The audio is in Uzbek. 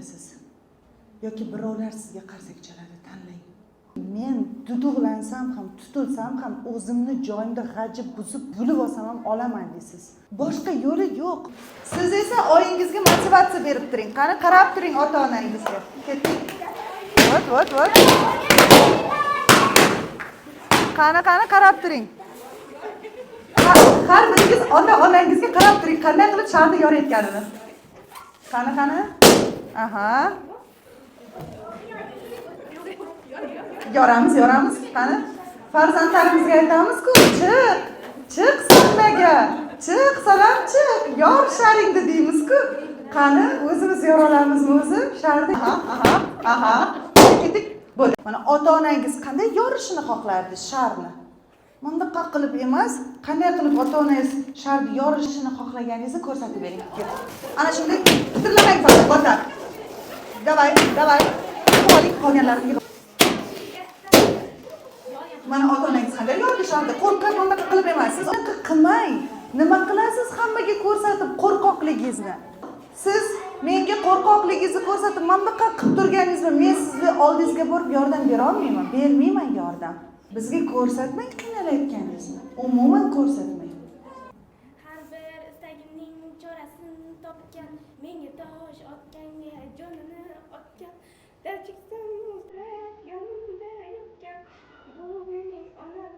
olasiz yoki birovlar sizga qarsak chaladi, tanlang. Men duduqlansam ham, tutilsam ham o'zimni joyimda g'ajib buzib yulib olsam ham olaman deysiz. Boshqa yo'li yo'q. Siz esa oyingizga motivatsiya berib turing. Qani qarab turing ota-onangizga. Ketdik. Vot. Qani qarab turing. Har biringiz ota-onangizga qarab turing. Qanday qilib sharni yorayotganini. Qani. Aha. Yoramiz. Qani? Farzandlarimizga aytamiz-ku, chiq sahnaga. Chiq, salam chiq. Yor sharingni deymiz-ku. Qani, o'zimiz yora olamizmi o'zi? Sharni. Aha. Ketdik. Bo'ldi. Mana ota-onangiz qanday yorishini xohlardi sharni? Bundaqa qilib emas, qanday qilib ota-onangiz sharni yorishini xohlaganingizni ko'rsatib bering. Ana shunday titrlamang faqat, botar. Davay. Qo'ling qolganlarini mana ota-onangiz qanday yorishardi? Qo'rqib bunaqa qilib emas. Siz unaqa qilmang. Nima qilasiz hammaga ko'rsatib qo'rqoqligingizni? Siz menga qo'rqoqligingizni ko'rsatib, mana bunaqa qilib turganingizda men sizni oldingizga borib yordam bera olmayman. Bermayman yordam. Bizga ko'rsatmang qiynalayotganingizni. Umuman ko'rsatmang. Har bir istagimning chorasini topgan, menga tosh otganga jonini otgan, darchiksam muzlab yonimda yotgan, bu mening onam.